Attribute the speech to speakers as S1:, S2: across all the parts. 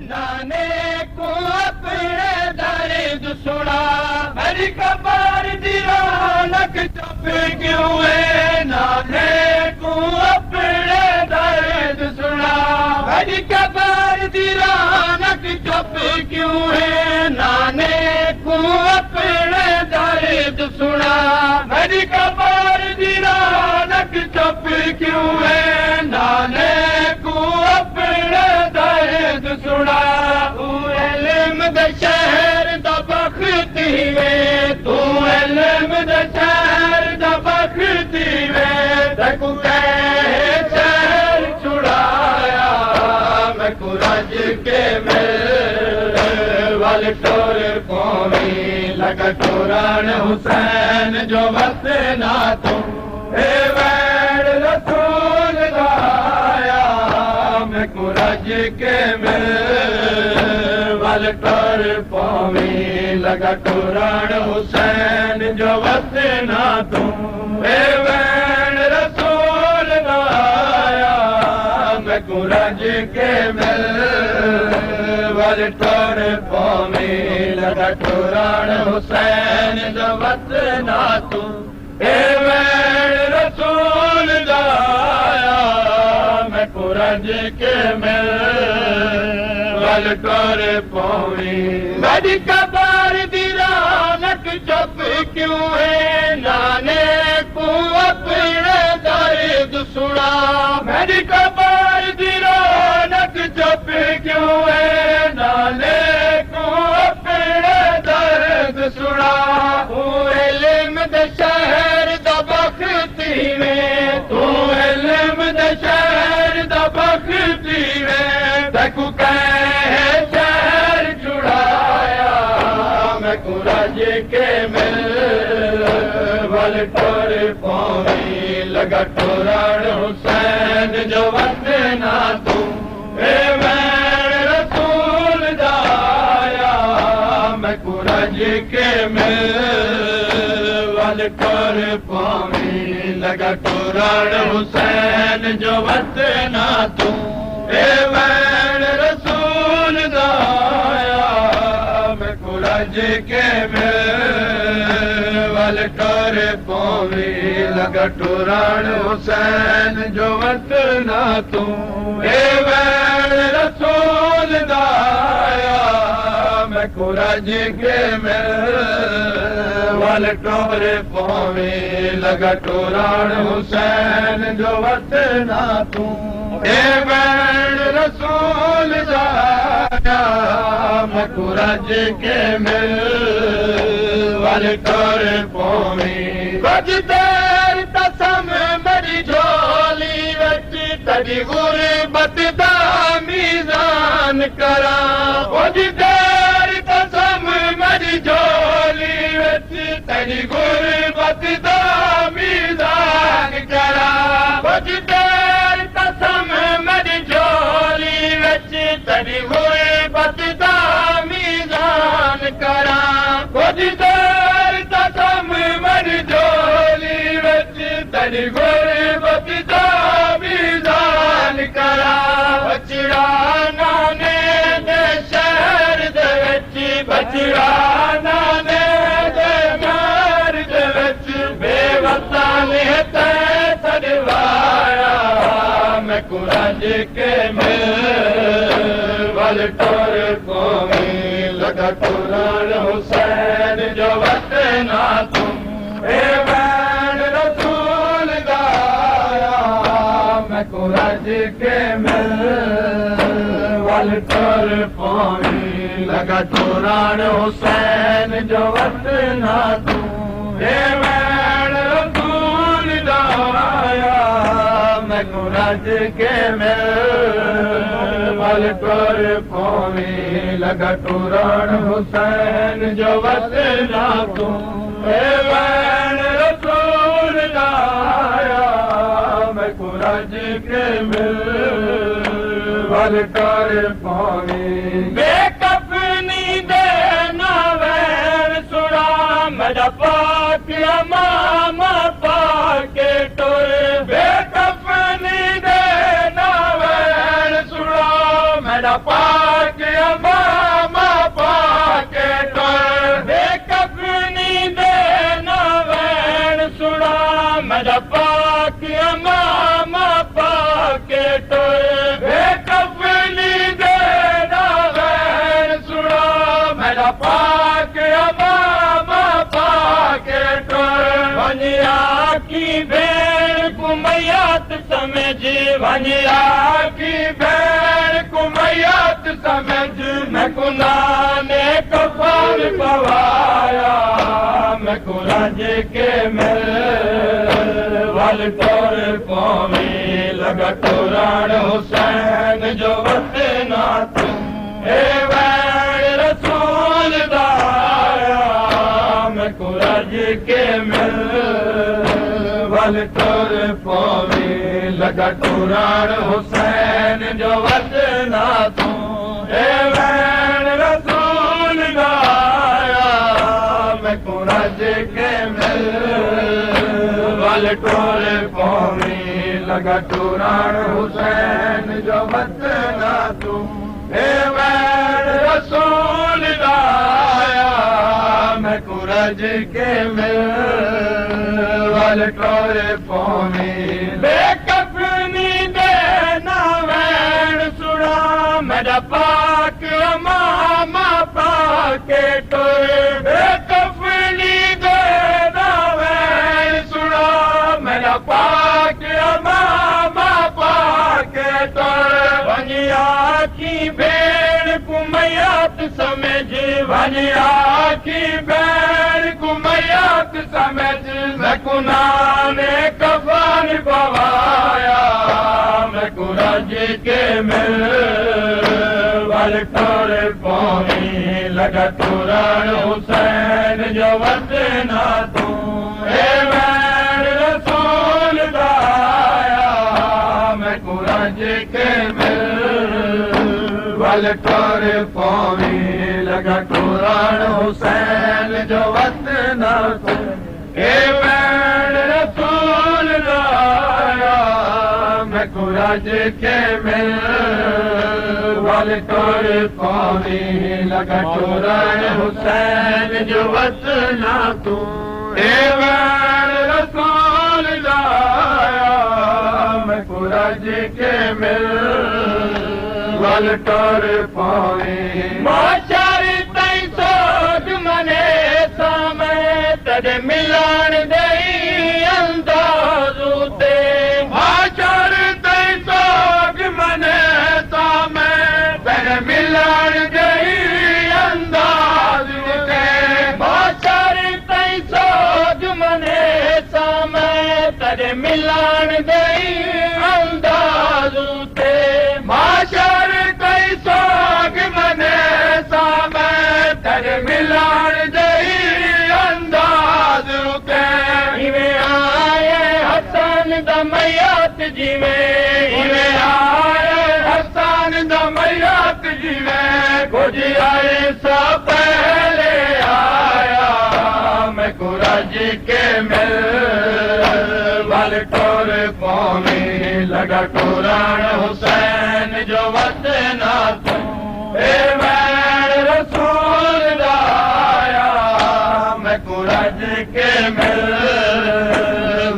S1: नाने को अपने दर्द सुना मेरी कबर दी रौनक चुप क्यों है नाने को अपने दर्द सुना मेरी कबर दी रौनक चुप क्यों है नाने को अपने दर्द सुना मेरी कबर दी रौनक चुप क्यों है नाने को अपने दर्द सुना तू इल्म दे शहर दा बख्ती वे तू इल्म दे शहर दा बख्ती वे तू कहे शहर छुड़ाया मैं कुरज के मेरे वाल टोर पौनी लगा टोरान हुसैन जो वक्त ना तू ए वैर रसूल लाया मैं कुरज के मेरे वाल टोर पौनी लगा टोरान हुसैन जो वक्त ना तू ए वैर रसूल लाया मैं कुरज के मेरे वाल टोर पौनी लगा टोरान हुसैन जो वक्त ना तू ए वैर रसूल लाया मैं कुरज के वाल टोर पौनी मेरी कबर दी रौनक चुप क्यों है नाने को अपने दर्द सुना मेरी कबर दी रौनक चुप क्यों है नाने को अपने दर्द सुना तू इल्म दे शहर दा बख्ती वे तू इल्म दे शहर दा बख्ती वे तू कहे शहर छुड़ाया मैं कुरज के मेरे वाल टोर पौनी लगा टोरान हुसैन जो वक्त ना तू ए वैर रसूल दाया मैं कुरज के मेरे वाल टोर पौनी लगा टोरान हुसैन जो वक्त ना तू ए वैर रसूल दाया मैं कुरज के मेरे वाल टोर पौनी लगा टोरान हुसैन जो वक्त ना तू ए वैर रसूल दाया मैं कुरज के मेरे वाल टोर पौनी लगा टोरान हुसैन जो वक्त ना तू ए वैर रसूल दाया मैं कुरज के वाल टोर पौनी कुछ देर तसम मेरी झोली विच तड़ी गुरबत दा मीज़ान करा कुछ देर तसम मेरी झोली विच तड़ी गुरबत दा मीज़ान करा कुछ देर तसम मेरी झोली विच तड़ी गुरबत दा मीज़ान करा कुछ देर तसम मेरी झोली विच तड़ी गुरबत दा मीज़ान करा बचड़ा नाने दे शहर दे विच बचड़ा नाने दे घर दे विच बेवसा ने तै छड़वाया मैं कुरज के वाल टोर पौनी लगा टोरान हुसैन जो वक्त ना तू ए वैर रसूल दाया मैं कुरज के वाल टोर पौनी लगा टोरान हुसैन जो वक्त ना तू ए वैर रसूल दाया मैं कुरज के वाल टोर पौनी लगा टोरान हुसैन जो वक्त ना तू ए वैर रसूल दाया मैं कुरज के वाल टोर पौनी बेकफनी दे ना वैर सुना मेरा पाक मामा पाके टोरे बेकफनी दे ना वैर सुना मेरा पाक वनिया की भेड़ कुमैयत समझ मैं कुनाने कफन पवाया मैं कुराज के मिल वल तोर पौवी लगा कुरान हुसैन जो वतना तुम ए वैण रसूल दाया मैं कुराज के मिल वल तोर पौवी लगा कुरान हुसैन जो वतना तुम ए वैण रसूल दाया मैं कुराज के मिल वल तोर पौवी लगा कुरान हुसैन जो वतना तुम ए वैण रसूल दाया मैं कुराज के मिल वल तोर पौवी बेकफनी देना वैण सुना मेरा पाक मामा पाके टोए बेकफनी देना वैण सुना मेरा पाक मामा पाके टोए वनिया की भेड़ कुमैयत समझ वनिया की भेड़ कुमैयत समझ मैं कुनाने कफन पवाया मैं कुराज के मिल वल तोर पौवी लगा कुरान हुसैन जो वतना तुम ए वैण रसूल दाया मैं कुराज के मिल वल तोर पौवी लगा कुरान हुसैन जो वतना तुम ए वैण रसूल दाया मैं कुराज के मिल वल तोर पौवी लगा कुरान हुसैन जो वतना तुम ए वैण रसूल दाया मैं कुराज के मिल वल तोर पौवी माचार तई सोच मने सामे तड़े मिलान दई अंदाज़ू ते माचार तई सोच मने सामे तड़े मिलान दई अंदाज़ू ते माचार तई सोच मने सामे तड़े मिलान दई अंदाज़ू ते माचार तई सोच मने सामे तड़े मिलान दई अंदाज़ू ते इवें आए हसन दमयत जिवें इवें आए हसन दमयत जिवें कुछ आए सा पहले आया मैं कुराज के मिल वल तोर पौवी लगा कुरान हुसैन जो वतना तुम ए वैण रसूल दाया मैं कुराज के मिल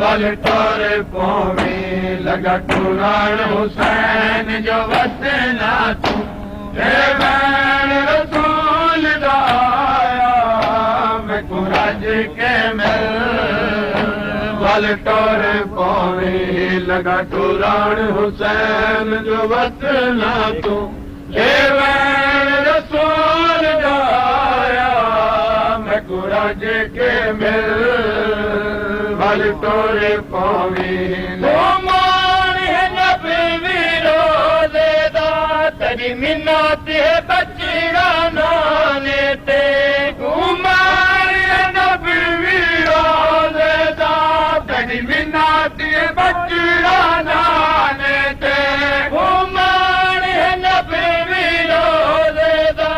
S1: वल तोर पौवी लगा कुरान हुसैन जो वतना तुम ए वैण रसूल दाया मैं कुराज के मिल वल तोर पौवी लगा कुरान हुसैन जो वतना तुम ए वैण रसूल दाया मैं कुराज के मिल वल तोर पौवी मान है नबी विरोधे दा तेरी मिन्नत है बचड़ा नाने ते मान है नबी विरोधे दा तेरी मिन्नत है बचड़ा नाने ते मान है नबी विरोधे दा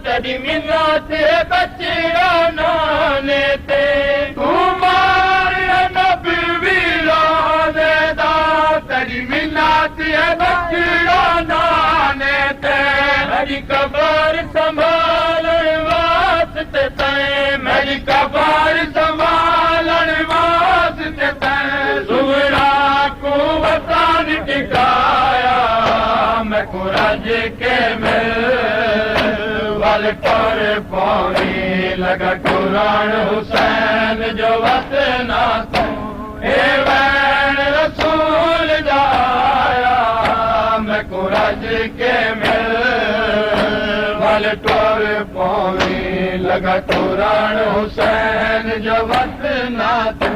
S1: तेरी मिन्नत है बचड़ा नाने ते मेरी कबर संभालन वास्ते तैं मेरी कबर संभालन वास्ते तैं सुवरा को वतन टिकाया मैं कुराज के मिल वल तोर पौवी लगा कुरान हुसैन जो वतना तू ए वैण रसूल जाया मैं कुरज के मिल वाल टोर पौनी लगा तुरान हुसैन जो वत ना तू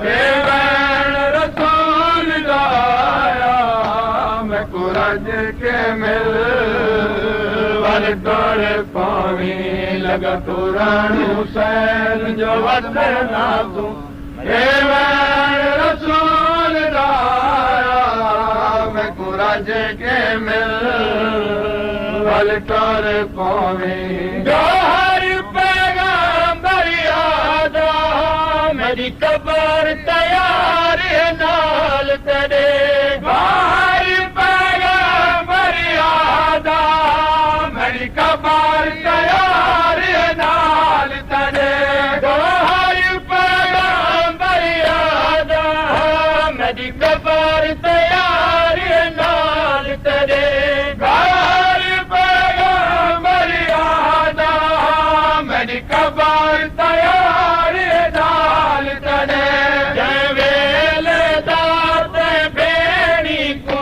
S1: वैन रसूल जाया मैं कुरज के मिल वाल टोर पौनी लगा तुरान हुसैन जो वत ना तू वैन रसूल जाया मैं कुरज के मिल वाल टोर पौनी जो हर पैगंबर यादा मेरी कब्र तैयार है नाल तेरे हर पैगंबर यादा मेरी कब्र तैयार है नाल तेरे हर पैगंबर यादा मेरी कब्र तैयार है नाल तेरे कबर तैयार डाल तने जय वेल दाते भेड़ी को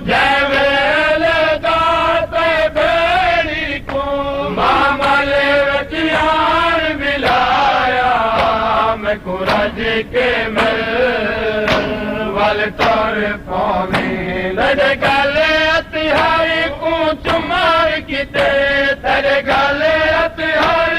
S1: जय वेल दाते भेड़ी को मामल रचियार मिलाया मैं कुरज के मिल वाल तोर पौनी लड़ गले तिहाई को चुमार की ते